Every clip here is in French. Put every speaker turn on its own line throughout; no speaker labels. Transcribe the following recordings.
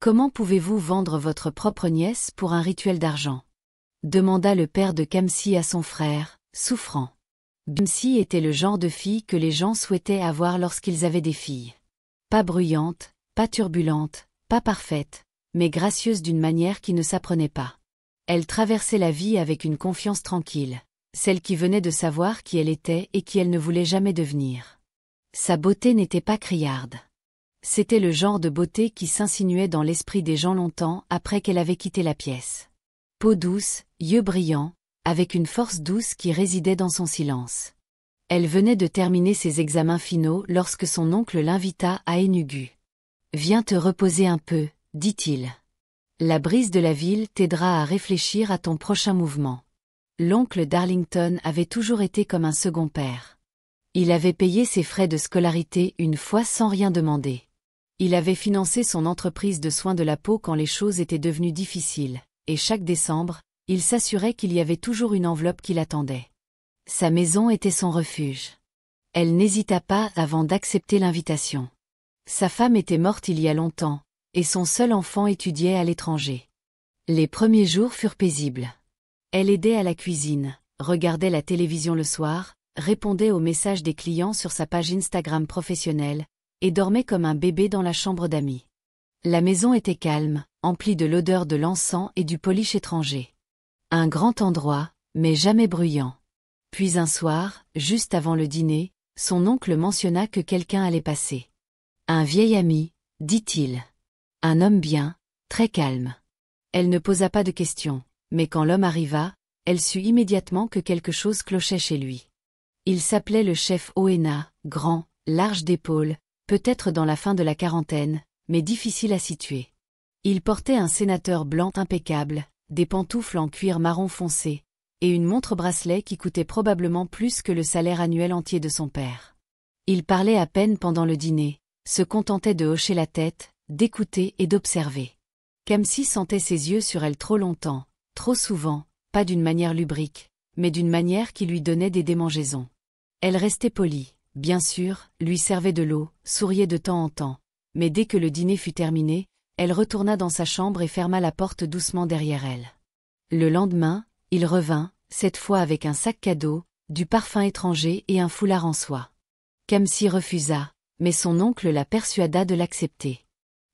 Comment pouvez-vous vendre votre propre nièce pour un rituel d'argent? Demanda le père de Kamsi à son frère, souffrant. Kamsi était le genre de fille que les gens souhaitaient avoir lorsqu'ils avaient des filles. Pas bruyante, pas turbulente, pas parfaite, mais gracieuse d'une manière qui ne s'apprenait pas. Elle traversait la vie avec une confiance tranquille, celle qui venait de savoir qui elle était et qui elle ne voulait jamais devenir. Sa beauté n'était pas criarde. C'était le genre de beauté qui s'insinuait dans l'esprit des gens longtemps après qu'elle avait quitté la pièce. Peau douce, yeux brillants, avec une force douce qui résidait dans son silence. Elle venait de terminer ses examens finaux lorsque son oncle l'invita à Enugu. « Viens te reposer un peu », dit-il. « La brise de la ville t'aidera à réfléchir à ton prochain mouvement. » L'oncle d'Arlington avait toujours été comme un second père. Il avait payé ses frais de scolarité une fois sans rien demander. Il avait financé son entreprise de soins de la peau quand les choses étaient devenues difficiles, et chaque décembre, il s'assurait qu'il y avait toujours une enveloppe qui l'attendait. Sa maison était son refuge. Elle n'hésita pas avant d'accepter l'invitation. Sa femme était morte il y a longtemps, et son seul enfant étudiait à l'étranger. Les premiers jours furent paisibles. Elle aidait à la cuisine, regardait la télévision le soir, répondait aux messages des clients sur sa page Instagram professionnelle, et dormait comme un bébé dans la chambre d'amis. La maison était calme, emplie de l'odeur de l'encens et du polish étranger. Un grand endroit, mais jamais bruyant. Puis un soir, juste avant le dîner, son oncle mentionna que quelqu'un allait passer. Un vieil ami, dit-il. Un homme bien, très calme. Elle ne posa pas de questions, mais quand l'homme arriva, elle sut immédiatement que quelque chose clochait chez lui. Il s'appelait le chef Oena, grand, large d'épaules, peut-être dans la fin de la quarantaine, mais difficile à situer. Il portait un sénateur blanc impeccable, des pantoufles en cuir marron foncé, et une montre-bracelet qui coûtait probablement plus que le salaire annuel entier de son père. Il parlait à peine pendant le dîner, se contentait de hocher la tête, d'écouter et d'observer. Kamsi sentait ses yeux sur elle trop longtemps, trop souvent, pas d'une manière lubrique, mais d'une manière qui lui donnait des démangeaisons. Elle restait polie, bien sûr, lui servait de l'eau, souriait de temps en temps, mais dès que le dîner fut terminé, elle retourna dans sa chambre et ferma la porte doucement derrière elle. Le lendemain, il revint, cette fois avec un sac cadeau, du parfum étranger et un foulard en soie. Kamsi refusa, mais son oncle la persuada de l'accepter.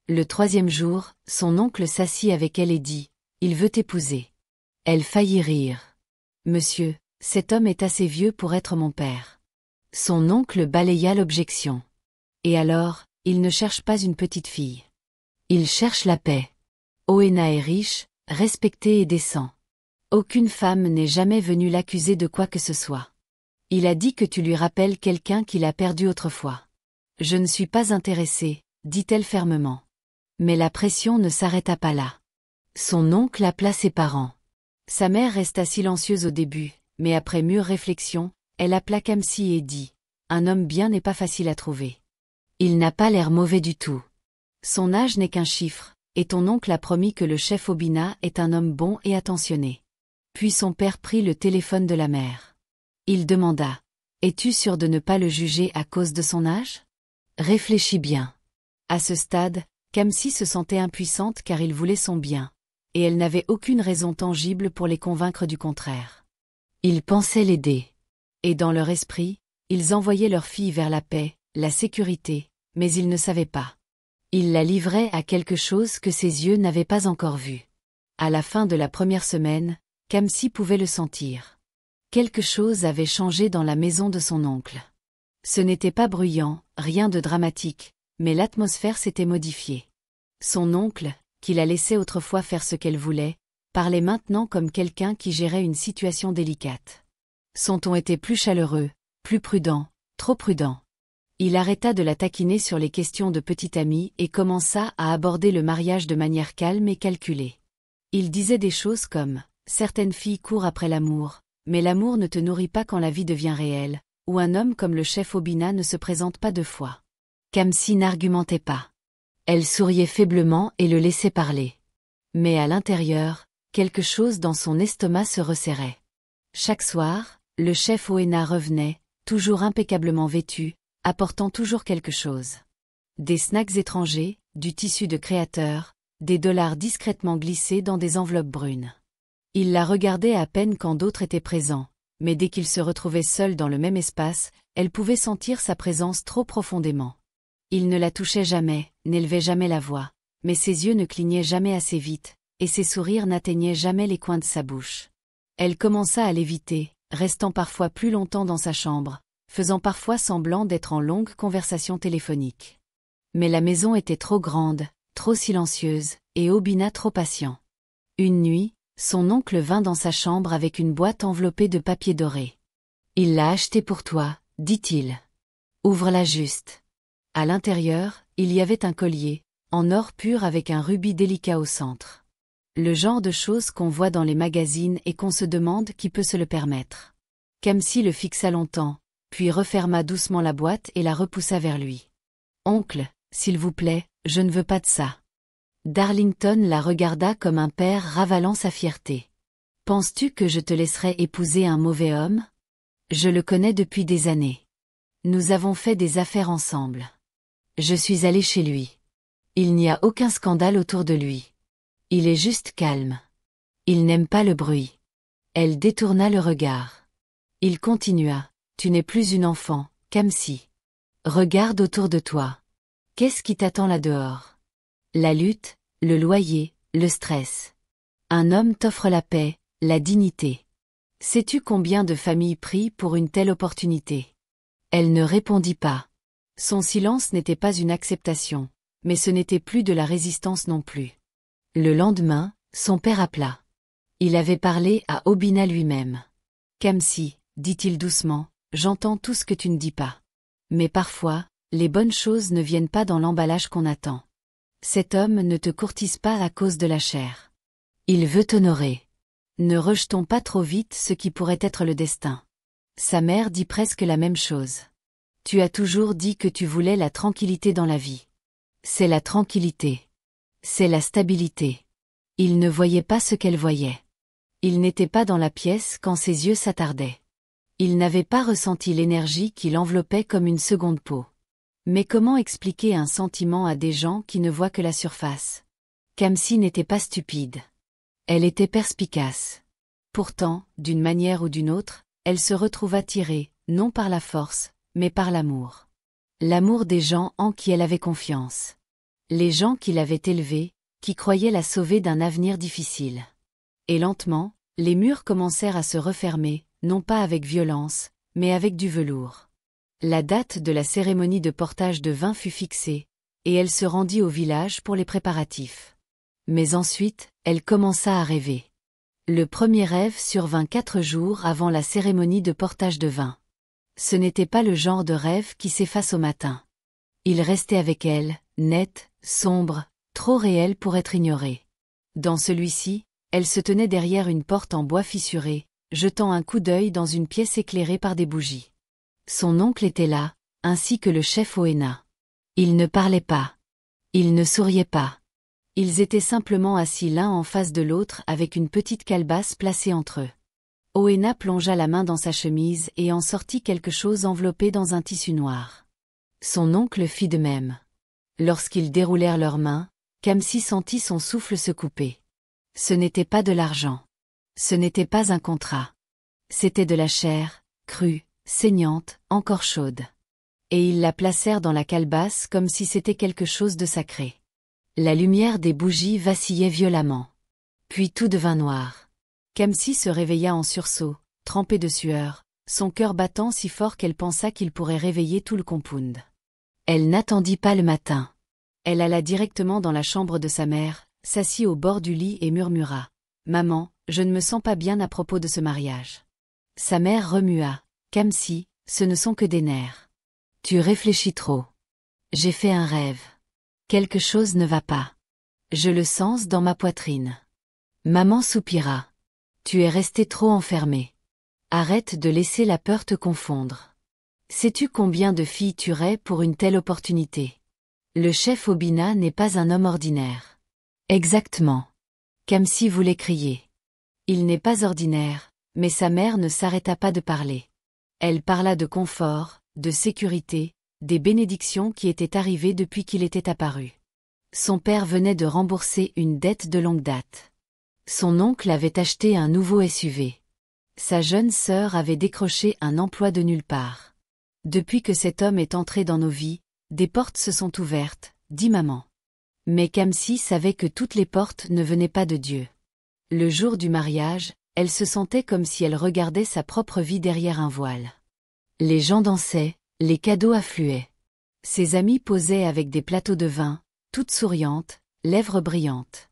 Le troisième jour, son oncle s'assit avec elle et dit « Il veut t'épouser ». Elle faillit rire. « Monsieur, cet homme est assez vieux pour être mon père. » Son oncle balaya l'objection. « Et alors, il ne cherche pas une petite fille. Il cherche la paix. Oena est riche, respecté et décent. Aucune femme n'est jamais venue l'accuser de quoi que ce soit. Il a dit que tu lui rappelles quelqu'un qu'il a perdu autrefois. Je ne suis pas intéressée, dit-elle fermement. Mais la pression ne s'arrêta pas là. Son oncle appela ses parents. Sa mère resta silencieuse au début, mais après mûre réflexion, elle appela Kamsi et dit « Un homme bien n'est pas facile à trouver. Il n'a pas l'air mauvais du tout. Son âge n'est qu'un chiffre, et ton oncle a promis que le chef Obina est un homme bon et attentionné. » Puis son père prit le téléphone de la mère. Il demanda « Es-tu sûr de ne pas le juger à cause de son âge? Réfléchis bien. » À ce stade, Kamsi se sentait impuissante car il voulait son bien, et elle n'avait aucune raison tangible pour les convaincre du contraire. Ils pensaient l'aider. Et dans leur esprit, ils envoyaient leur fille vers la paix, la sécurité, mais ils ne savaient pas. Ils la livraient à quelque chose que ses yeux n'avaient pas encore vu. À la fin de la première semaine, Kamsi pouvait le sentir. Quelque chose avait changé dans la maison de son oncle. Ce n'était pas bruyant, rien de dramatique, mais l'atmosphère s'était modifiée. Son oncle, qui la laissait autrefois faire ce qu'elle voulait, parlait maintenant comme quelqu'un qui gérait une situation délicate. Son ton était plus chaleureux, plus prudent, trop prudent. Il arrêta de la taquiner sur les questions de petite amie et commença à aborder le mariage de manière calme et calculée. Il disait des choses comme « Certaines filles courent après l'amour, mais l'amour ne te nourrit pas quand la vie devient réelle, ou un homme comme le chef Obina ne se présente pas deux fois. » Kamsi n'argumentait pas. Elle souriait faiblement et le laissait parler. Mais à l'intérieur, quelque chose dans son estomac se resserrait. Chaque soir, le chef Oena revenait, toujours impeccablement vêtu, apportant toujours quelque chose. Des snacks étrangers, du tissu de créateur, des dollars discrètement glissés dans des enveloppes brunes. Il la regardait à peine quand d'autres étaient présents, mais dès qu'il se retrouvait seul dans le même espace, elle pouvait sentir sa présence trop profondément. Il ne la touchait jamais, n'élevait jamais la voix, mais ses yeux ne clignaient jamais assez vite, et ses sourires n'atteignaient jamais les coins de sa bouche. Elle commença à l'éviter, restant parfois plus longtemps dans sa chambre, faisant parfois semblant d'être en longue conversation téléphonique. Mais la maison était trop grande, trop silencieuse, et Obina trop patient. Une nuit, son oncle vint dans sa chambre avec une boîte enveloppée de papier doré. « Il l'a achetée pour toi, dit-il. Ouvre-la juste. » À l'intérieur, il y avait un collier, en or pur avec un rubis délicat au centre. Le genre de choses qu'on voit dans les magazines et qu'on se demande qui peut se le permettre. Kamsi le fixa longtemps, puis referma doucement la boîte et la repoussa vers lui. « Oncle, s'il vous plaît, je ne veux pas de ça. » Darlington la regarda comme un père ravalant sa fierté. « Penses-tu que je te laisserai épouser un mauvais homme? Je le connais depuis des années. Nous avons fait des affaires ensemble. Je suis allé chez lui. Il n'y a aucun scandale autour de lui. Il est juste calme. Il n'aime pas le bruit. » Elle détourna le regard. Il continua. « Tu n'es plus une enfant, Kamsi. Regarde autour de toi. Qu'est-ce qui t'attend là-dehors? La lutte, le loyer, le stress. Un homme t'offre la paix, la dignité. Sais-tu combien de familles prient pour une telle opportunité? » Elle ne répondit pas. Son silence n'était pas une acceptation, mais ce n'était plus de la résistance non plus. Le lendemain, son père appela. Il avait parlé à Obina lui-même. « Kamsi, dit-il doucement, j'entends tout ce que tu ne dis pas. Mais parfois, les bonnes choses ne viennent pas dans l'emballage qu'on attend. Cet homme ne te courtise pas à cause de la chair. Il veut t'honorer. Ne rejetons pas trop vite ce qui pourrait être le destin. » Sa mère dit presque la même chose. « Tu as toujours dit que tu voulais la tranquillité dans la vie. C'est la tranquillité. C'est la stabilité. » Il ne voyait pas ce qu'elle voyait. Il n'était pas dans la pièce quand ses yeux s'attardaient. Il n'avait pas ressenti l'énergie qui l'enveloppait comme une seconde peau. Mais comment expliquer un sentiment à des gens qui ne voient que la surface? Kamsi n'était pas stupide. Elle était perspicace. Pourtant, d'une manière ou d'une autre, elle se retrouva attirée, non par la force, mais par l'amour. L'amour des gens en qui elle avait confiance. Les gens qui l'avaient élevée, qui croyaient la sauver d'un avenir difficile. Et lentement, les murs commencèrent à se refermer, non pas avec violence, mais avec du velours. La date de la cérémonie de portage de vin fut fixée, et elle se rendit au village pour les préparatifs. Mais ensuite, elle commença à rêver. Le premier rêve survint 4 jours avant la cérémonie de portage de vin. Ce n'était pas le genre de rêve qui s'efface au matin. Il restait avec elle, net, sombre, trop réel pour être ignoré. Dans celui-ci, elle se tenait derrière une porte en bois fissuré, jetant un coup d'œil dans une pièce éclairée par des bougies. Son oncle était là, ainsi que le chef Oena. Ils ne parlaient pas. Ils ne souriaient pas. Ils étaient simplement assis l'un en face de l'autre avec une petite calebasse placée entre eux. Oena plongea la main dans sa chemise et en sortit quelque chose enveloppé dans un tissu noir. Son oncle fit de même. Lorsqu'ils déroulèrent leurs mains, Kamsi sentit son souffle se couper. Ce n'était pas de l'argent. Ce n'était pas un contrat. C'était de la chair, crue, saignante, encore chaude. Et ils la placèrent dans la calebasse comme si c'était quelque chose de sacré. La lumière des bougies vacillait violemment. Puis tout devint noir. Kamsi se réveilla en sursaut, trempée de sueur, son cœur battant si fort qu'elle pensa qu'il pourrait réveiller tout le compound. Elle n'attendit pas le matin. Elle alla directement dans la chambre de sa mère, s'assit au bord du lit et murmura. « Maman, je ne me sens pas bien à propos de ce mariage. » Sa mère remua. « Kamsi, ce ne sont que des nerfs. Tu réfléchis trop. J'ai fait un rêve. Quelque chose ne va pas. Je le sens dans ma poitrine. » Maman soupira. « Tu es resté trop enfermé. Arrête de laisser la peur te confondre. Sais-tu combien de filles tueraient pour une telle opportunité? Le chef Obina n'est pas un homme ordinaire. » Exactement. Kamsi voulait crier. Il n'est pas ordinaire, mais sa mère ne s'arrêta pas de parler. Elle parla de confort, de sécurité, des bénédictions qui étaient arrivées depuis qu'il était apparu. Son père venait de rembourser une dette de longue date. Son oncle avait acheté un nouveau SUV. Sa jeune sœur avait décroché un emploi de nulle part. Depuis que cet homme est entré dans nos vies, des portes se sont ouvertes, dit maman. Mais Kamsi savait que toutes les portes ne venaient pas de Dieu. Le jour du mariage, elle se sentait comme si elle regardait sa propre vie derrière un voile. Les gens dansaient, les cadeaux affluaient. Ses amies posaient avec des plateaux de vin, toutes souriantes, lèvres brillantes.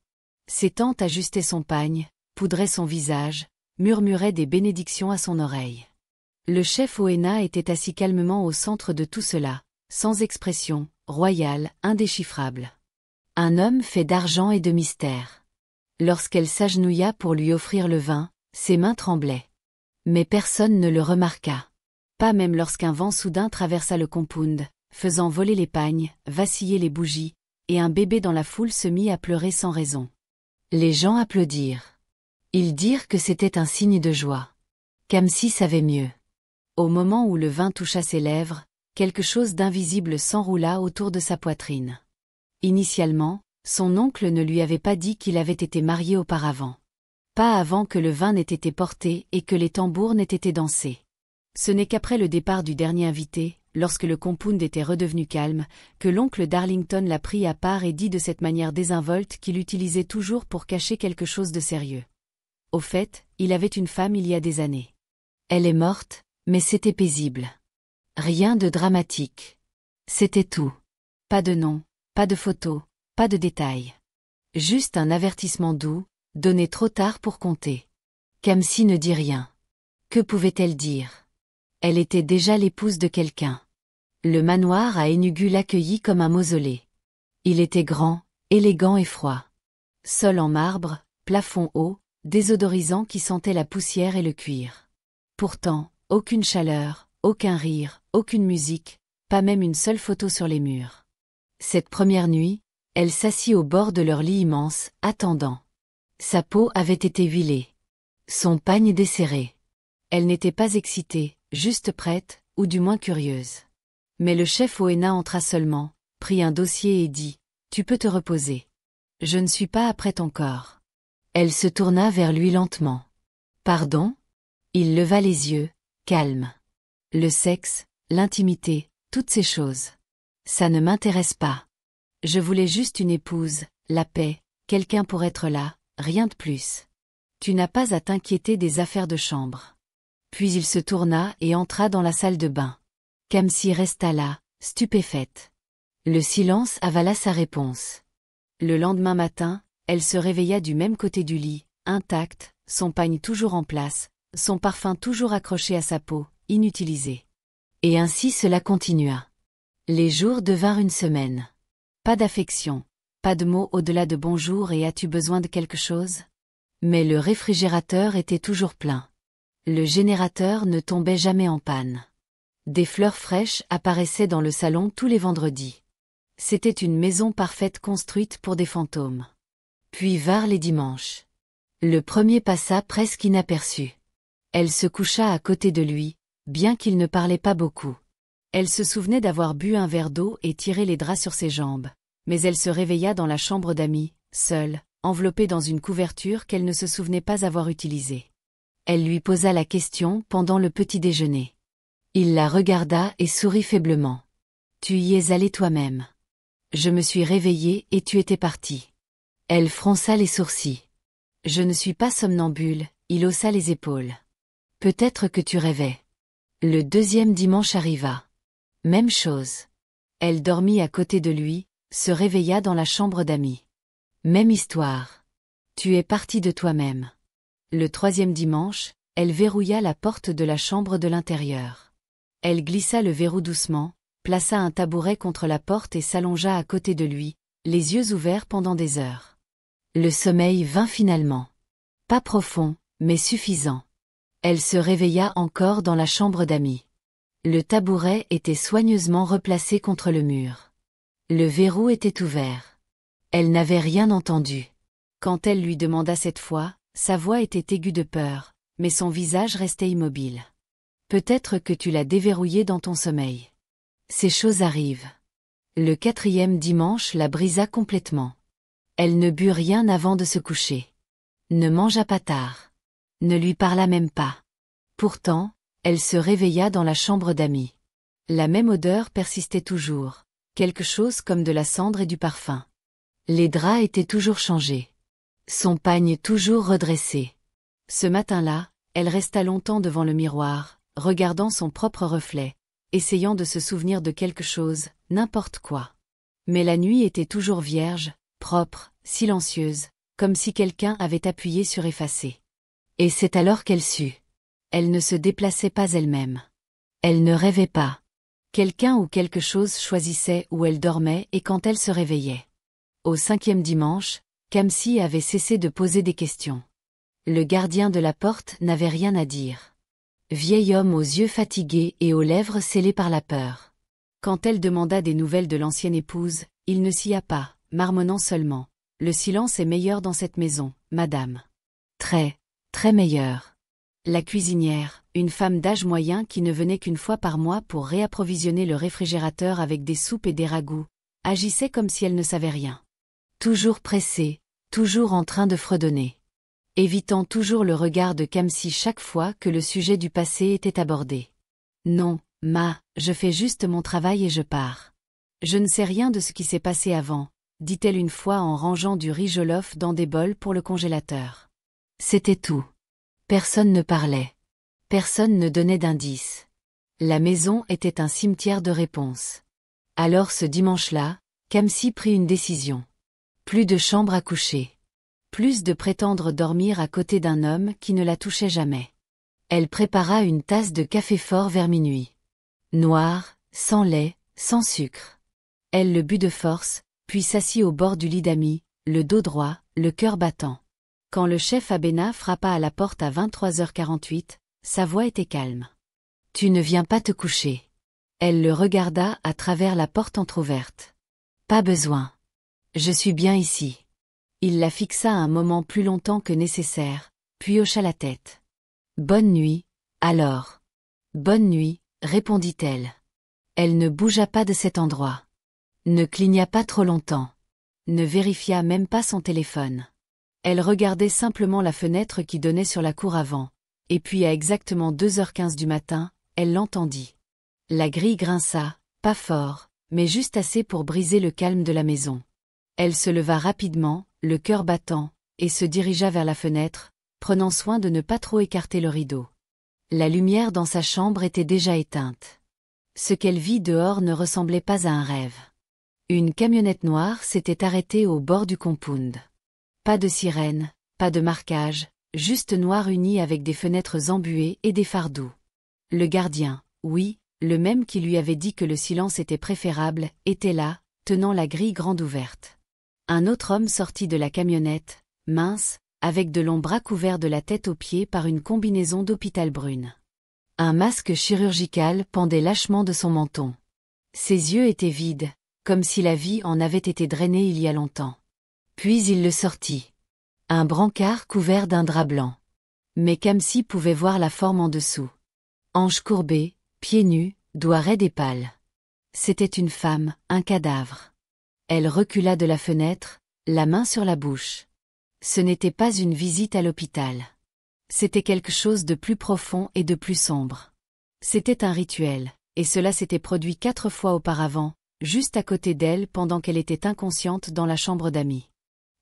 Ses tantes ajustaient son pagne, poudraient son visage, murmuraient des bénédictions à son oreille. Le chef Oena était assis calmement au centre de tout cela, sans expression, royal, indéchiffrable. Un homme fait d'argent et de mystère. Lorsqu'elle s'agenouilla pour lui offrir le vin, ses mains tremblaient. Mais personne ne le remarqua. Pas même lorsqu'un vent soudain traversa le compound, faisant voler les pagnes, vaciller les bougies, et un bébé dans la foule se mit à pleurer sans raison. Les gens applaudirent. Ils dirent que c'était un signe de joie. Kamsi savait mieux. Au moment où le vin toucha ses lèvres, quelque chose d'invisible s'enroula autour de sa poitrine. Initialement, son oncle ne lui avait pas dit qu'il avait été marié auparavant. Pas avant que le vin n'ait été porté et que les tambours n'aient été dansés. Ce n'est qu'après le départ du dernier invité, lorsque le compound était redevenu calme, que l'oncle Darlington l'a pris à part et dit de cette manière désinvolte qu'il utilisait toujours pour cacher quelque chose de sérieux. Au fait, il avait une femme il y a des années. Elle est morte, mais c'était paisible. Rien de dramatique. C'était tout. Pas de nom, pas de photo, pas de détails. Juste un avertissement doux, donné trop tard pour compter. Kamsi ne dit rien. Que pouvait-elle dire? Elle était déjà l'épouse de quelqu'un. Le manoir à Enugu l'accueillit comme un mausolée. Il était grand, élégant et froid. Sol en marbre, plafond haut, désodorisant qui sentait la poussière et le cuir. Pourtant, aucune chaleur, aucun rire, aucune musique, pas même une seule photo sur les murs. Cette première nuit, elle s'assit au bord de leur lit immense, attendant. Sa peau avait été huilée. Son pagne desserré. Elle n'était pas excitée, juste prête, ou du moins curieuse. Mais le chef Oena entra seulement, prit un dossier et dit « Tu peux te reposer. Je ne suis pas après ton corps. » Elle se tourna vers lui lentement. « Pardon ?» Il leva les yeux, calme. « Le sexe, l'intimité, toutes ces choses. Ça ne m'intéresse pas. Je voulais juste une épouse, la paix, quelqu'un pour être là, rien de plus. Tu n'as pas à t'inquiéter des affaires de chambre. » Puis il se tourna et entra dans la salle de bain. Kamsi resta là, stupéfaite. Le silence avala sa réponse. Le lendemain matin, elle se réveilla du même côté du lit, intacte, son pagne toujours en place, son parfum toujours accroché à sa peau, inutilisé. Et ainsi cela continua. Les jours devinrent une semaine. Pas d'affection, pas de mots au-delà de bonjour et as-tu besoin de quelque chose? Mais le réfrigérateur était toujours plein. Le générateur ne tombait jamais en panne. Des fleurs fraîches apparaissaient dans le salon tous les vendredis. C'était une maison parfaite construite pour des fantômes. Puis vinrent les dimanches. Le premier passa presque inaperçu. Elle se coucha à côté de lui, bien qu'il ne parlait pas beaucoup. Elle se souvenait d'avoir bu un verre d'eau et tiré les draps sur ses jambes, mais elle se réveilla dans la chambre d'amis, seule, enveloppée dans une couverture qu'elle ne se souvenait pas avoir utilisée. Elle lui posa la question pendant le petit déjeuner. Il la regarda et sourit faiblement. « Tu y es allé toi-même. Je me suis réveillée et tu étais parti. » Elle fronça les sourcils. « Je ne suis pas somnambule, » il haussa les épaules. « Peut-être que tu rêvais. » Le deuxième dimanche arriva. Même chose. Elle dormit à côté de lui, se réveilla dans la chambre d'amis. Même histoire. Tu es parti de toi-même. Le troisième dimanche, elle verrouilla la porte de la chambre de l'intérieur. Elle glissa le verrou doucement, plaça un tabouret contre la porte et s'allongea à côté de lui, les yeux ouverts pendant des heures. Le sommeil vint finalement. Pas profond, mais suffisant. Elle se réveilla encore dans la chambre d'amis. Le tabouret était soigneusement replacé contre le mur. Le verrou était ouvert. Elle n'avait rien entendu. Quand elle lui demanda cette fois, sa voix était aiguë de peur, mais son visage restait immobile. Peut-être que tu l'as déverrouillé dans ton sommeil. Ces choses arrivent. Le 4e dimanche la brisa complètement. Elle ne but rien avant de se coucher. Ne mangea pas tard. Ne lui parla même pas. Pourtant, elle se réveilla dans la chambre d'Amy. La même odeur persistait toujours, quelque chose comme de la cendre et du parfum. Les draps étaient toujours changés. Son pagne toujours redressé. Ce matin-là, elle resta longtemps devant le miroir, regardant son propre reflet, essayant de se souvenir de quelque chose, n'importe quoi. Mais la nuit était toujours vierge, propre, silencieuse, comme si quelqu'un avait appuyé sur effacer. Et c'est alors qu'elle sut. Elle ne se déplaçait pas elle-même. Elle ne rêvait pas. Quelqu'un ou quelque chose choisissait où elle dormait et quand elle se réveillait. Au 5e dimanche, Kamsi avait cessé de poser des questions. Le gardien de la porte n'avait rien à dire. Vieil homme aux yeux fatigués et aux lèvres scellées par la peur. Quand elle demanda des nouvelles de l'ancienne épouse, il ne s'y a pas, marmonnant seulement. Le silence est meilleur dans cette maison, madame. Très, très meilleur. La cuisinière, une femme d'âge moyen qui ne venait qu'une fois par mois pour réapprovisionner le réfrigérateur avec des soupes et des ragoûts, agissait comme si elle ne savait rien. Toujours pressée, toujours en train de fredonner. Évitant toujours le regard de Kamsi chaque fois que le sujet du passé était abordé. Non, je fais juste mon travail et je pars. Je ne sais rien de ce qui s'est passé avant, dit-elle une fois en rangeant du riz jollof dans des bols pour le congélateur. C'était tout. Personne ne parlait. Personne ne donnait d'indices. La maison était un cimetière de réponses. Alors ce dimanche-là, Kamsi prit une décision. Plus de chambre à coucher. Plus de prétendre dormir à côté d'un homme qui ne la touchait jamais. Elle prépara une tasse de café fort vers minuit. Noir, sans lait, sans sucre. Elle le but de force, puis s'assit au bord du lit d'Amy, le dos droit, le cœur battant. Quand le chef Abena frappa à la porte à 23h48, sa voix était calme. « Tu ne viens pas te coucher. » Elle le regarda à travers la porte entr'ouverte. « Pas besoin. Je suis bien ici. » Il la fixa un moment plus longtemps que nécessaire, puis hocha la tête. « Bonne nuit, alors. »« Bonne nuit, » répondit-elle. Elle ne bougea pas de cet endroit. Ne cligna pas trop longtemps. Ne vérifia même pas son téléphone. Elle regardait simplement la fenêtre qui donnait sur la cour avant, et puis à exactement 2h15 du matin, elle l'entendit. La grille grinça, pas fort, mais juste assez pour briser le calme de la maison. Elle se leva rapidement, le cœur battant, et se dirigea vers la fenêtre, prenant soin de ne pas trop écarter le rideau. La lumière dans sa chambre était déjà éteinte. Ce qu'elle vit dehors ne ressemblait pas à un rêve. Une camionnette noire s'était arrêtée au bord du compound. Pas de sirène, pas de marquage, juste noir uni avec des fenêtres embuées et des phares doux. Le gardien, oui, le même qui lui avait dit que le silence était préférable, était là, tenant la grille grande ouverte. Un autre homme sortit de la camionnette, mince, avec de longs bras couverts de la tête aux pieds par une combinaison d'hôpital brune. Un masque chirurgical pendait lâchement de son menton. Ses yeux étaient vides, comme si la vie en avait été drainée il y a longtemps. Puis il le sortit. Un brancard couvert d'un drap blanc. Mais Kamsi pouvait voir la forme en dessous. Hanches courbées, pieds nus, doigts raides et pâles. C'était une femme, un cadavre. Elle recula de la fenêtre, la main sur la bouche. Ce n'était pas une visite à l'hôpital. C'était quelque chose de plus profond et de plus sombre. C'était un rituel, et cela s'était produit 4 fois auparavant, juste à côté d'elle pendant qu'elle était inconsciente dans la chambre d'Amy.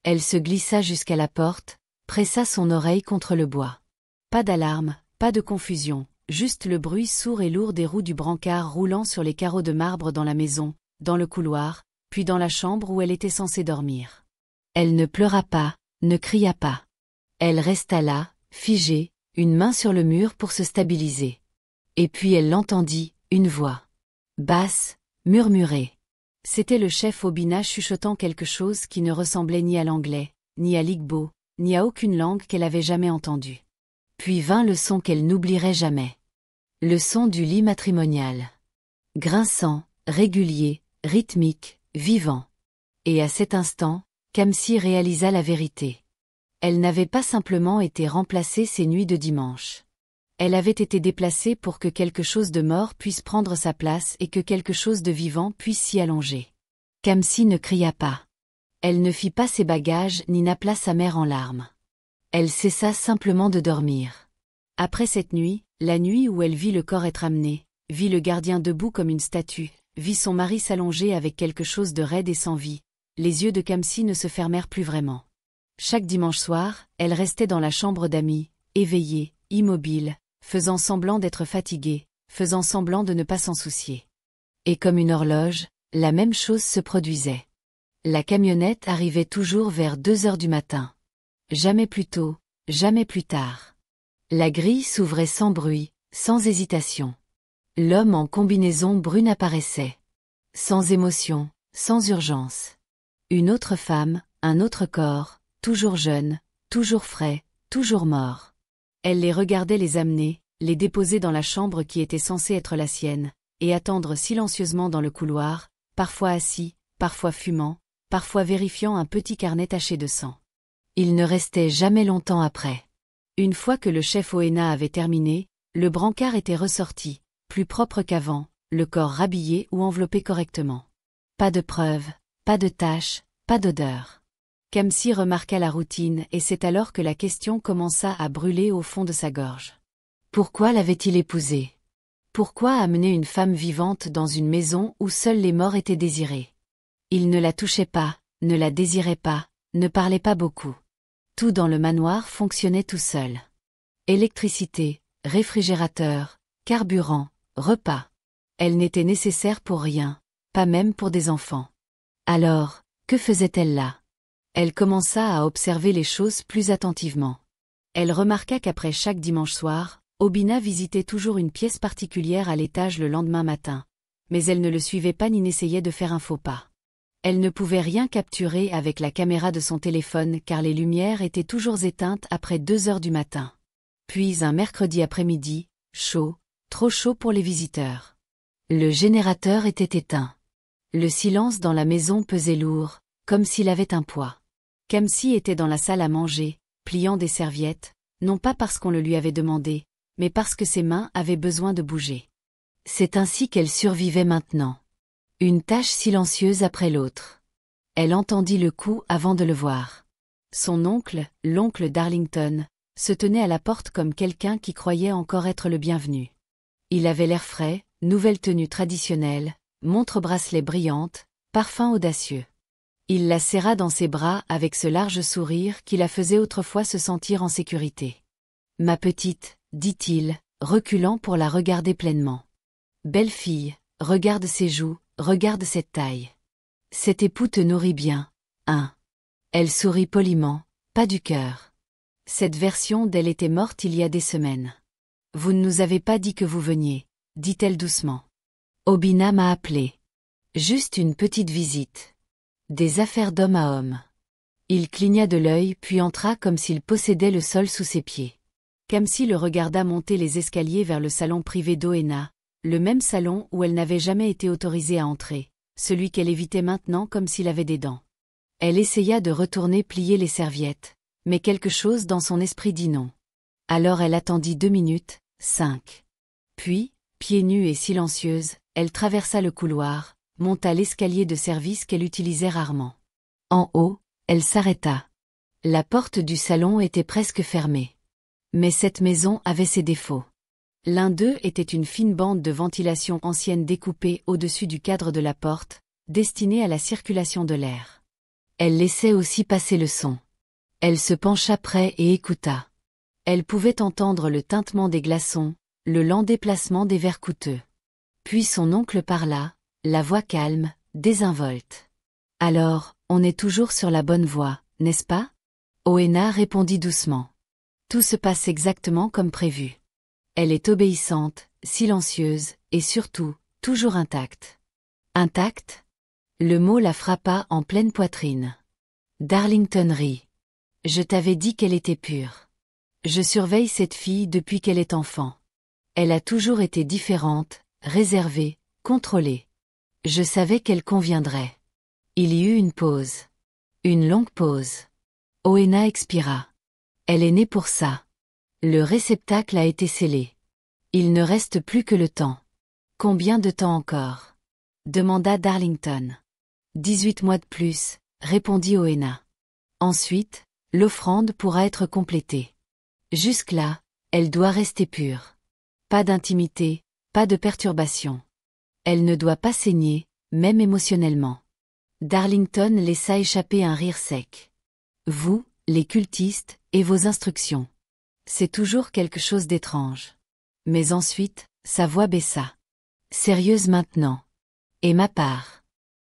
Elle se glissa jusqu'à la porte, pressa son oreille contre le bois. Pas d'alarme, pas de confusion, juste le bruit sourd et lourd des roues du brancard roulant sur les carreaux de marbre dans la maison, dans le couloir, puis dans la chambre où elle était censée dormir. Elle ne pleura pas, ne cria pas. Elle resta là, figée, une main sur le mur pour se stabiliser. Et puis elle l'entendit, une voix. Basse, murmurée. C'était le chef Obina chuchotant quelque chose qui ne ressemblait ni à l'anglais, ni à l'igbo, ni à aucune langue qu'elle avait jamais entendue. Puis vint le son qu'elle n'oublierait jamais. Le son du lit matrimonial. Grinçant, régulier, rythmique, vivant. Et à cet instant, Kamsi réalisa la vérité. Elle n'avait pas simplement été remplacée ces nuits de dimanche. Elle avait été déplacée pour que quelque chose de mort puisse prendre sa place et que quelque chose de vivant puisse s'y allonger. Kamsi ne cria pas. Elle ne fit pas ses bagages ni n'appela sa mère en larmes. Elle cessa simplement de dormir. Après cette nuit, la nuit où elle vit le corps être amené, vit le gardien debout comme une statue, vit son mari s'allonger avec quelque chose de raide et sans vie, les yeux de Kamsi ne se fermèrent plus vraiment. Chaque dimanche soir, elle restait dans la chambre d'amis, éveillée, immobile, faisant semblant d'être fatiguée, faisant semblant de ne pas s'en soucier. Et comme une horloge, la même chose se produisait. La camionnette arrivait toujours vers 2 heures du matin. Jamais plus tôt, jamais plus tard. La grille s'ouvrait sans bruit, sans hésitation. L'homme en combinaison brune apparaissait. Sans émotion, sans urgence. Une autre femme, un autre corps, toujours jeune, toujours frais, toujours mort. Elle les regardait les amener, les déposer dans la chambre qui était censée être la sienne, et attendre silencieusement dans le couloir, parfois assis, parfois fumant, parfois vérifiant un petit carnet taché de sang. Il ne restait jamais longtemps après. Une fois que le chef Oena avait terminé, le brancard était ressorti, plus propre qu'avant, le corps rhabillé ou enveloppé correctement. Pas de preuves, pas de taches, pas d'odeur. Kamsi remarqua la routine et c'est alors que la question commença à brûler au fond de sa gorge. Pourquoi l'avait-il épousée? Pourquoi amener une femme vivante dans une maison où seuls les morts étaient désirés? Il ne la touchait pas, ne la désirait pas, ne parlait pas beaucoup. Tout dans le manoir fonctionnait tout seul. Électricité, réfrigérateur, carburant, repas. Elle n'était nécessaire pour rien, pas même pour des enfants. Alors, que faisait-elle là? Elle commença à observer les choses plus attentivement. Elle remarqua qu'après chaque dimanche soir, Obina visitait toujours une pièce particulière à l'étage le lendemain matin, mais elle ne le suivait pas ni n'essayait de faire un faux pas. Elle ne pouvait rien capturer avec la caméra de son téléphone car les lumières étaient toujours éteintes après 2 heures du matin. Puis un mercredi après-midi, chaud, trop chaud pour les visiteurs. Le générateur était éteint. Le silence dans la maison pesait lourd, comme s'il avait un poids. Kamsi était dans la salle à manger, pliant des serviettes, non pas parce qu'on le lui avait demandé, mais parce que ses mains avaient besoin de bouger. C'est ainsi qu'elle survivait maintenant. Une tâche silencieuse après l'autre. Elle entendit le coup avant de le voir. Son oncle, l'oncle Darlington, se tenait à la porte comme quelqu'un qui croyait encore être le bienvenu. Il avait l'air frais, nouvelle tenue traditionnelle, montre-bracelet brillante, parfum audacieux. Il la serra dans ses bras avec ce large sourire qui la faisait autrefois se sentir en sécurité. « Ma petite », dit-il, reculant pour la regarder pleinement. « Belle fille, regarde ses joues, regarde cette taille. Cet époux te nourrit bien, hein ?» Elle sourit poliment, pas du cœur. Cette version d'elle était morte il y a des semaines. « Vous ne nous avez pas dit que vous veniez, » dit-elle doucement. « Obina m'a appelé. Juste une petite visite. Des affaires d'homme à homme. » Il cligna de l'œil puis entra comme s'il possédait le sol sous ses pieds. Kamsi le regarda monter les escaliers vers le salon privé d'Oena, le même salon où elle n'avait jamais été autorisée à entrer, celui qu'elle évitait maintenant comme s'il avait des dents. Elle essaya de retourner plier les serviettes, mais quelque chose dans son esprit dit non. Alors elle attendit 2 minutes, 5. Puis, pieds nus et silencieuse, elle traversa le couloir, monta l'escalier de service qu'elle utilisait rarement. En haut, elle s'arrêta. La porte du salon était presque fermée. Mais cette maison avait ses défauts. L'un d'eux était une fine bande de ventilation ancienne découpée au-dessus du cadre de la porte, destinée à la circulation de l'air. Elle laissait aussi passer le son. Elle se pencha près et écouta. Elle pouvait entendre le tintement des glaçons, le lent déplacement des verres coûteux. Puis son oncle parla, la voix calme, désinvolte. « Alors, on est toujours sur la bonne voie, n'est-ce pas ?» Oena répondit doucement. « Tout se passe exactement comme prévu. Elle est obéissante, silencieuse, et surtout, toujours intacte. » Intacte? Le mot la frappa en pleine poitrine. Darlington rit. « Je t'avais dit qu'elle était pure. Je surveille cette fille depuis qu'elle est enfant. Elle a toujours été différente, réservée, contrôlée. Je savais qu'elle conviendrait. » Il y eut une pause. Une longue pause. Oena expira. Elle est née pour ça. Le réceptacle a été scellé. Il ne reste plus que le temps. Combien de temps encore? Demanda Darlington. 18 mois de plus, répondit Oena. Ensuite, l'offrande pourra être complétée. Jusque-là, elle doit rester pure. Pas d'intimité, pas de perturbation. Elle ne doit pas saigner, même émotionnellement. Darlington laissa échapper un rire sec. Vous, les cultistes, et vos instructions. C'est toujours quelque chose d'étrange. Mais ensuite, sa voix baissa. Sérieuse maintenant. Et ma part.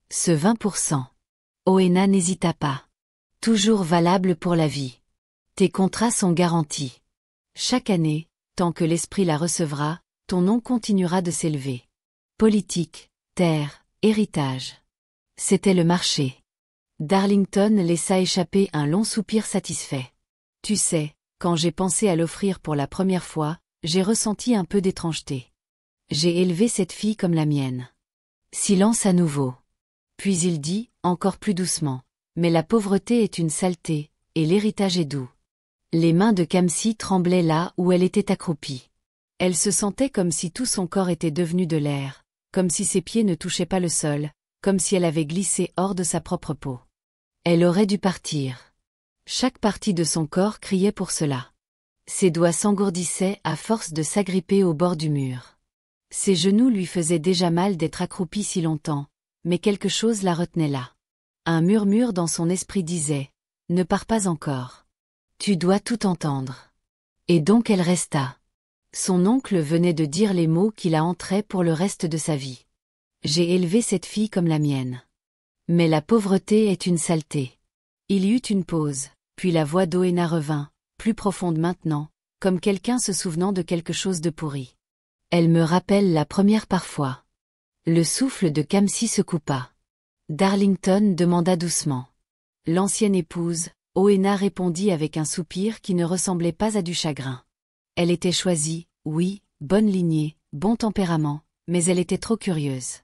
Ce 20%. Oena n'hésita pas. Toujours valable pour la vie. Tes contrats sont garantis. Chaque année, tant que l'esprit la recevra, ton nom continuera de s'élever. Politique, terre, héritage. C'était le marché. Darlington laissa échapper un long soupir satisfait. Tu sais, quand j'ai pensé à l'offrir pour la première fois, j'ai ressenti un peu d'étrangeté. J'ai élevé cette fille comme la mienne. Silence à nouveau. Puis il dit, encore plus doucement, mais la pauvreté est une saleté, et l'héritage est doux. Les mains de Kamsi tremblaient là où elle était accroupie. Elle se sentait comme si tout son corps était devenu de l'air, comme si ses pieds ne touchaient pas le sol, comme si elle avait glissé hors de sa propre peau. Elle aurait dû partir. Chaque partie de son corps criait pour cela. Ses doigts s'engourdissaient à force de s'agripper au bord du mur. Ses genoux lui faisaient déjà mal d'être accroupie si longtemps, mais quelque chose la retenait là. Un murmure dans son esprit disait « Ne pars pas encore. Tu dois tout entendre. » Et donc elle resta. Son oncle venait de dire les mots qui la hantraient pour le reste de sa vie. J'ai élevé cette fille comme la mienne. Mais la pauvreté est une saleté. Il y eut une pause, puis la voix d'Oena revint, plus profonde maintenant, comme quelqu'un se souvenant de quelque chose de pourri. Elle me rappelle la première parfois. Le souffle de Kamsi se coupa. Darlington demanda doucement. L'ancienne épouse, Oena répondit avec un soupir qui ne ressemblait pas à du chagrin. Elle était choisie, oui, bonne lignée, bon tempérament, mais elle était trop curieuse.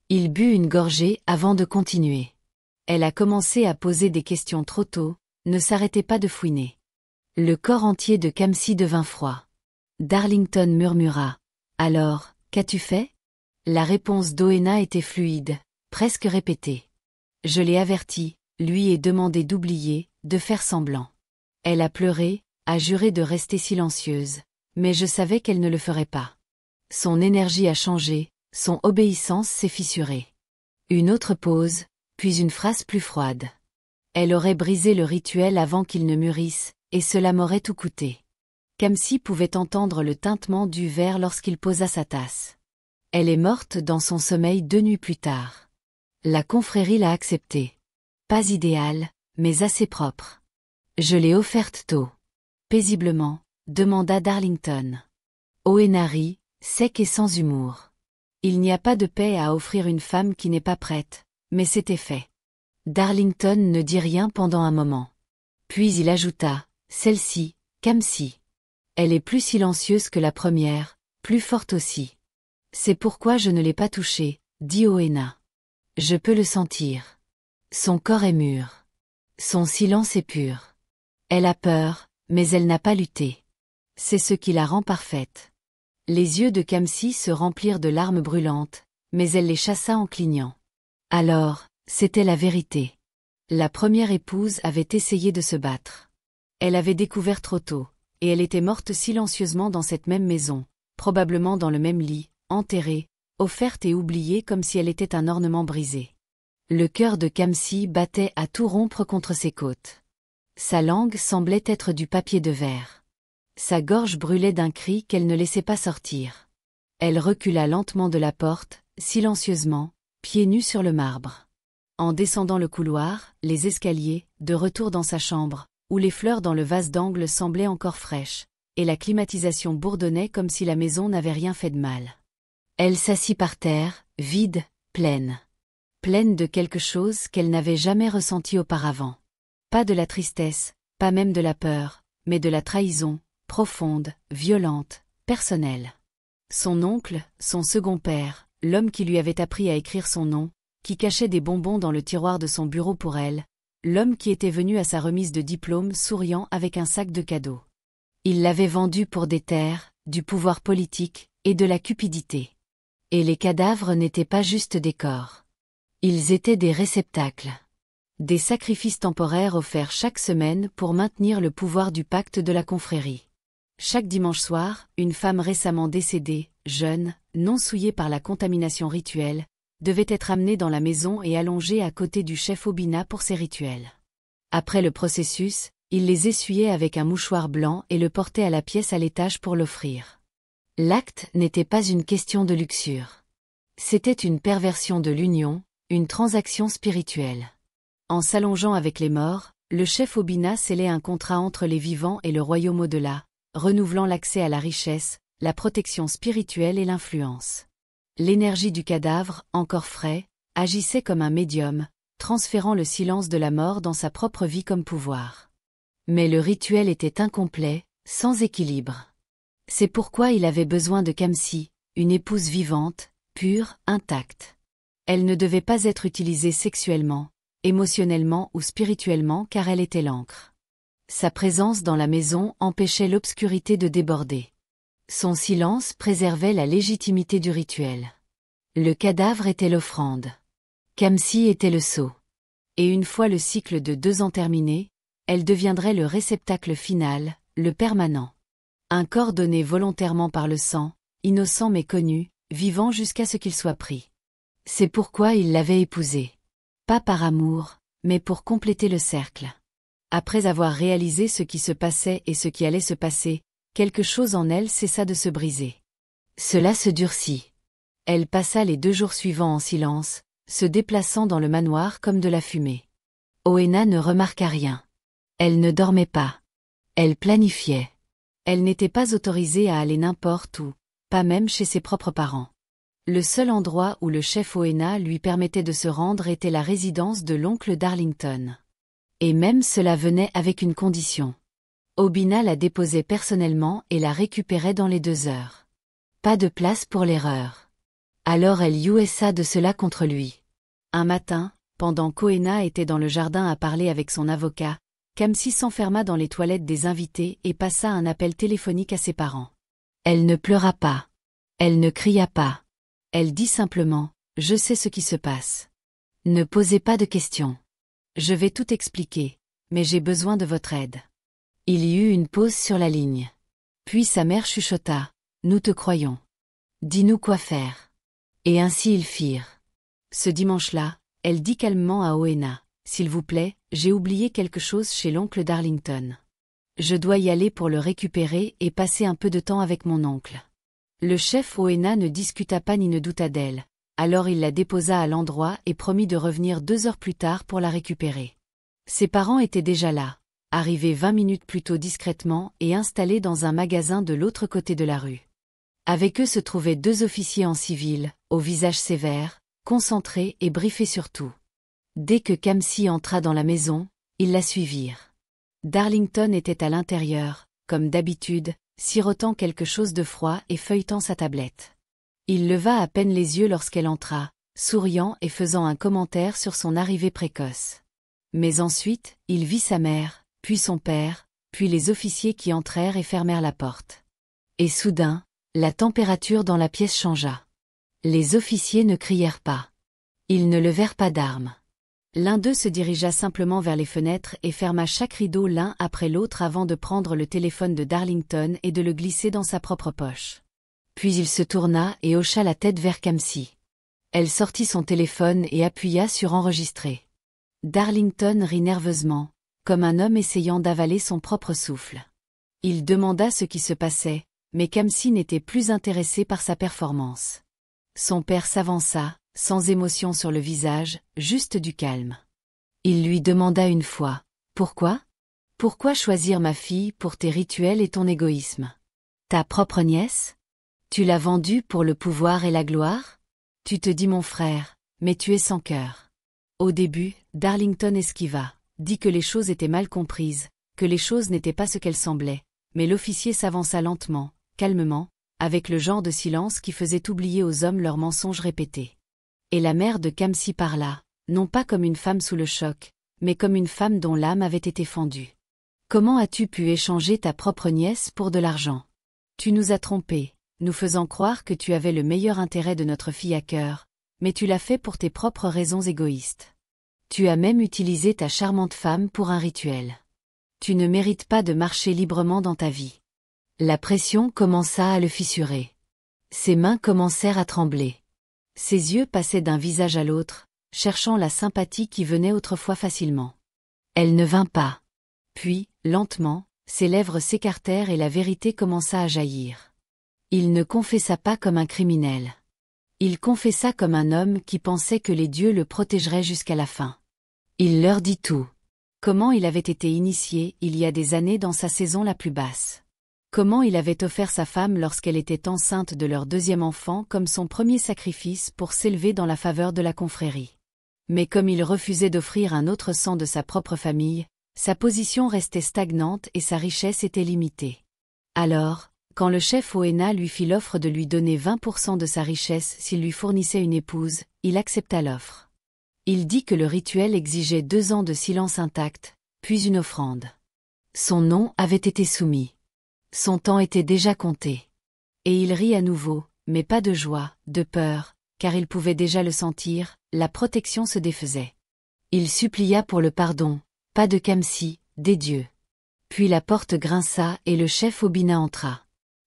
Il but une gorgée avant de continuer. Elle a commencé à poser des questions trop tôt, ne s'arrêtait pas de fouiner. Le corps entier de Kamsi devint froid. Darlington murmura. « Alors, qu'as-tu fait ?» La réponse d'Oena était fluide, presque répétée. Je l'ai averti, lui ai demandé d'oublier, de faire semblant. Elle a pleuré, a juré de rester silencieuse, mais je savais qu'elle ne le ferait pas. Son énergie a changé, son obéissance s'est fissurée. Une autre pause, puis une phrase plus froide. Elle aurait brisé le rituel avant qu'il ne mûrisse, et cela m'aurait tout coûté. Kamsi pouvait entendre le tintement du verre lorsqu'il posa sa tasse. Elle est morte dans son sommeil 2 nuits plus tard. La confrérie l'a acceptée. Pas idéale, mais assez propre. Je l'ai offerte tôt. Paisiblement, demanda Darlington. Oena rit, sec et sans humour. Il n'y a pas de paix à offrir une femme qui n'est pas prête, mais c'était fait. Darlington ne dit rien pendant un moment. Puis il ajouta, celle-ci, Kamsi. Elle est plus silencieuse que la première, plus forte aussi. C'est pourquoi je ne l'ai pas touchée, dit Oena. Je peux le sentir. Son corps est mûr. Son silence est pur. Elle a peur, mais elle n'a pas lutté. C'est ce qui la rend parfaite. Les yeux de Kamsi se remplirent de larmes brûlantes, mais elle les chassa en clignant. Alors, c'était la vérité. La première épouse avait essayé de se battre. Elle avait découvert trop tôt, et elle était morte silencieusement dans cette même maison, probablement dans le même lit, enterrée, offerte et oubliée comme si elle était un ornement brisé. Le cœur de Kamsi battait à tout rompre contre ses côtes. Sa langue semblait être du papier de verre. Sa gorge brûlait d'un cri qu'elle ne laissait pas sortir. Elle recula lentement de la porte, silencieusement, pieds nus sur le marbre. En descendant le couloir, les escaliers, de retour dans sa chambre, où les fleurs dans le vase d'angle semblaient encore fraîches, et la climatisation bourdonnait comme si la maison n'avait rien fait de mal. Elle s'assit par terre, vide, pleine. Pleine de quelque chose qu'elle n'avait jamais ressenti auparavant. Pas de la tristesse, pas même de la peur, mais de la trahison, profonde, violente, personnelle. Son oncle, son second père, l'homme qui lui avait appris à écrire son nom, qui cachait des bonbons dans le tiroir de son bureau pour elle, l'homme qui était venu à sa remise de diplôme souriant avec un sac de cadeaux. Il l'avait vendu pour des terres, du pouvoir politique, et de la cupidité. Et les cadavres n'étaient pas juste des corps. Ils étaient des réceptacles. Des sacrifices temporaires offerts chaque semaine pour maintenir le pouvoir du pacte de la confrérie. Chaque dimanche soir, une femme récemment décédée, jeune, non souillée par la contamination rituelle, devait être amenée dans la maison et allongée à côté du chef Obina pour ses rituels. Après le processus, il les essuyait avec un mouchoir blanc et le portait à la pièce à l'étage pour l'offrir. L'acte n'était pas une question de luxure. C'était une perversion de l'union, une transaction spirituelle. En s'allongeant avec les morts, le chef Obina scellait un contrat entre les vivants et le royaume au-delà, renouvelant l'accès à la richesse, la protection spirituelle et l'influence. L'énergie du cadavre, encore frais, agissait comme un médium, transférant le silence de la mort dans sa propre vie comme pouvoir. Mais le rituel était incomplet, sans équilibre. C'est pourquoi il avait besoin de Kamsi, une épouse vivante, pure, intacte. Elle ne devait pas être utilisée sexuellement, émotionnellement ou spirituellement car elle était l'encre. Sa présence dans la maison empêchait l'obscurité de déborder. Son silence préservait la légitimité du rituel. Le cadavre était l'offrande. Kamsi était le sceau. Et une fois le cycle de 2 ans terminé, elle deviendrait le réceptacle final, le permanent. Un corps donné volontairement par le sang, innocent mais connu, vivant jusqu'à ce qu'il soit pris. C'est pourquoi il l'avait épousée. Pas par amour, mais pour compléter le cercle. Après avoir réalisé ce qui se passait et ce qui allait se passer, quelque chose en elle cessa de se briser. Cela se durcit. Elle passa les 2 jours suivants en silence, se déplaçant dans le manoir comme de la fumée. Oena ne remarqua rien. Elle ne dormait pas. Elle planifiait. Elle n'était pas autorisée à aller n'importe où, pas même chez ses propres parents. Le seul endroit où le chef Oena lui permettait de se rendre était la résidence de l'oncle Darlington. Et même cela venait avec une condition. Obina la déposait personnellement et la récupérait dans les 2 heures. Pas de place pour l'erreur. Alors elle jouessa de cela contre lui. Un matin, pendant qu'Oena était dans le jardin à parler avec son avocat, Kamsi s'enferma dans les toilettes des invités et passa un appel téléphonique à ses parents. Elle ne pleura pas. Elle ne cria pas. Elle dit simplement « Je sais ce qui se passe. Ne posez pas de questions. Je vais tout expliquer, mais j'ai besoin de votre aide. » Il y eut une pause sur la ligne. Puis sa mère chuchota « Nous te croyons. Dis-nous quoi faire. » Et ainsi ils firent. Ce dimanche-là, elle dit calmement à Oena « S'il vous plaît, j'ai oublié quelque chose chez l'oncle Darlington. Je dois y aller pour le récupérer et passer un peu de temps avec mon oncle. » Le chef Oena ne discuta pas ni ne douta d'elle, alors il la déposa à l'endroit et promit de revenir 2 heures plus tard pour la récupérer. Ses parents étaient déjà là, arrivés 20 minutes plus tôt discrètement et installés dans un magasin de l'autre côté de la rue. Avec eux se trouvaient 2 officiers en civil, au visage sévère, concentrés et briefés sur tout. Dès que Kamsi entra dans la maison, ils la suivirent. Darlington était à l'intérieur, comme d'habitude, sirotant quelque chose de froid et feuilletant sa tablette. Il leva à peine les yeux lorsqu'elle entra, souriant et faisant un commentaire sur son arrivée précoce. Mais ensuite, il vit sa mère, puis son père, puis les officiers qui entrèrent et fermèrent la porte. Et soudain, la température dans la pièce changea. Les officiers ne crièrent pas. Ils ne levèrent pas d'armes. L'un d'eux se dirigea simplement vers les fenêtres et ferma chaque rideau l'un après l'autre avant de prendre le téléphone de Darlington et de le glisser dans sa propre poche. Puis il se tourna et hocha la tête vers Kamsi. Elle sortit son téléphone et appuya sur enregistrer. Darlington rit nerveusement, comme un homme essayant d'avaler son propre souffle. Il demanda ce qui se passait, mais Kamsi n'était plus intéressé par sa performance. Son père s'avança, sans émotion sur le visage, juste du calme. Il lui demanda une fois « Pourquoi ? Pourquoi choisir ma fille pour tes rituels et ton égoïsme ? Ta propre nièce ? Tu l'as vendue pour le pouvoir et la gloire ? Tu te dis mon frère, mais tu es sans cœur. » Au début, Darlington esquiva, dit que les choses étaient mal comprises, que les choses n'étaient pas ce qu'elles semblaient, mais l'officier s'avança lentement, calmement, avec le genre de silence qui faisait oublier aux hommes leurs mensonges répétés. Et la mère de Kamsi parla, non pas comme une femme sous le choc, mais comme une femme dont l'âme avait été fendue. Comment as-tu pu échanger ta propre nièce pour de l'argent ? Tu nous as trompés, nous faisant croire que tu avais le meilleur intérêt de notre fille à cœur, mais tu l'as fait pour tes propres raisons égoïstes. Tu as même utilisé ta charmante femme pour un rituel. Tu ne mérites pas de marcher librement dans ta vie. La pression commença à le fissurer. Ses mains commencèrent à trembler. Ses yeux passaient d'un visage à l'autre, cherchant la sympathie qui venait autrefois facilement. Elle ne vint pas. Puis, lentement, ses lèvres s'écartèrent et la vérité commença à jaillir. Il ne confessa pas comme un criminel. Il confessa comme un homme qui pensait que les dieux le protégeraient jusqu'à la fin. Il leur dit tout. Comment il avait été initié il y a des années dans sa saison la plus basse. Comment il avait offert sa femme lorsqu'elle était enceinte de leur deuxième enfant comme son premier sacrifice pour s'élever dans la faveur de la confrérie. Mais comme il refusait d'offrir un autre sang de sa propre famille, sa position restait stagnante et sa richesse était limitée. Alors, quand le chef Oena lui fit l'offre de lui donner 20% de sa richesse s'il lui fournissait une épouse, il accepta l'offre. Il dit que le rituel exigeait 2 ans de silence intact, puis une offrande. Son nom avait été soumis. Son temps était déjà compté. Et il rit à nouveau, mais pas de joie, de peur, car il pouvait déjà le sentir, la protection se défaisait. Il supplia pour le pardon, pas de Kamsi, des dieux. Puis la porte grinça et le chef Obina entra.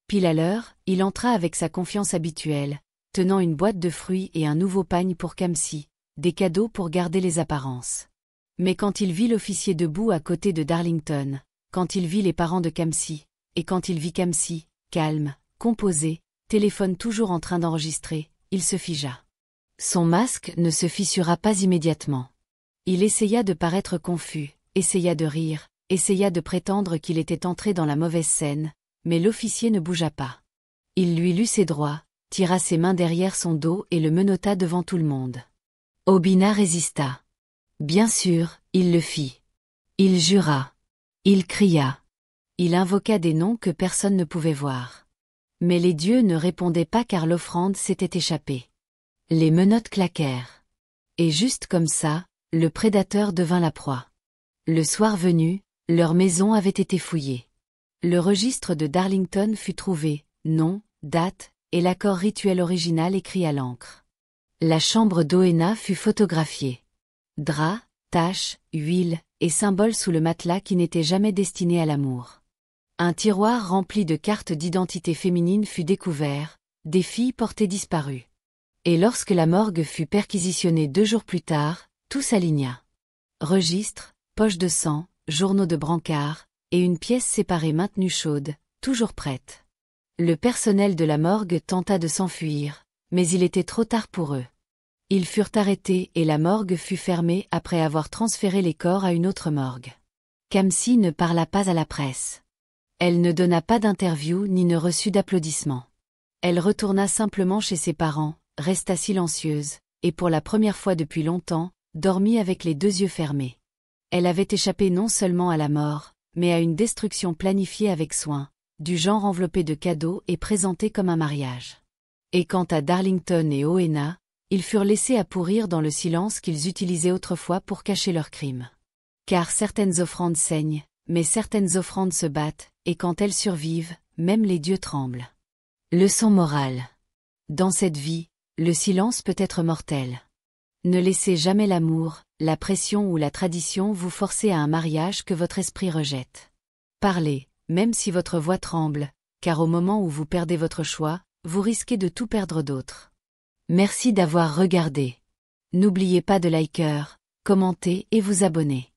Pile à l'heure, il entra avec sa confiance habituelle, tenant une boîte de fruits et un nouveau pagne pour Kamsi, des cadeaux pour garder les apparences. Mais quand il vit l'officier debout à côté de Darlington, quand il vit les parents de Kamsi, et quand il vit Kamsi, calme, composé, téléphone toujours en train d'enregistrer, il se figea. Son masque ne se fissura pas immédiatement. Il essaya de paraître confus, essaya de rire, essaya de prétendre qu'il était entré dans la mauvaise scène, mais l'officier ne bougea pas. Il lui lut ses droits, tira ses mains derrière son dos et le menotta devant tout le monde. Obina résista. Bien sûr, il le fit. Il jura. Il cria. Il invoqua des noms que personne ne pouvait voir. Mais les dieux ne répondaient pas car l'offrande s'était échappée. Les menottes claquèrent. Et juste comme ça, le prédateur devint la proie. Le soir venu, leur maison avait été fouillée. Le registre de Darlington fut trouvé, nom, date, et l'accord rituel original écrit à l'encre. La chambre d'Oena fut photographiée. Draps, taches, huile, et symboles sous le matelas qui n'étaient jamais destinés à l'amour. Un tiroir rempli de cartes d'identité féminine fut découvert, des filles portées disparues. Et lorsque la morgue fut perquisitionnée 2 jours plus tard, tout s'aligna. Registres, poches de sang, journaux de brancard, et une pièce séparée maintenue chaude, toujours prête. Le personnel de la morgue tenta de s'enfuir, mais il était trop tard pour eux. Ils furent arrêtés et la morgue fut fermée après avoir transféré les corps à une autre morgue. Kamsi ne parla pas à la presse. Elle ne donna pas d'interview ni ne reçut d'applaudissements. Elle retourna simplement chez ses parents, resta silencieuse, et pour la première fois depuis longtemps, dormit avec les 2 yeux fermés. Elle avait échappé non seulement à la mort, mais à une destruction planifiée avec soin, du genre enveloppé de cadeaux et présenté comme un mariage. Et quant à Darlington et Oena, ils furent laissés à pourrir dans le silence qu'ils utilisaient autrefois pour cacher leurs crimes. Car certaines offrandes saignent, mais certaines offrandes se battent, et quand elles survivent, même les dieux tremblent. Leçon morale. Dans cette vie, le silence peut être mortel. Ne laissez jamais l'amour, la pression ou la tradition vous forcer à un mariage que votre esprit rejette. Parlez, même si votre voix tremble, car au moment où vous perdez votre choix, vous risquez de tout perdre d'autre. Merci d'avoir regardé. N'oubliez pas de liker, commenter et vous abonner.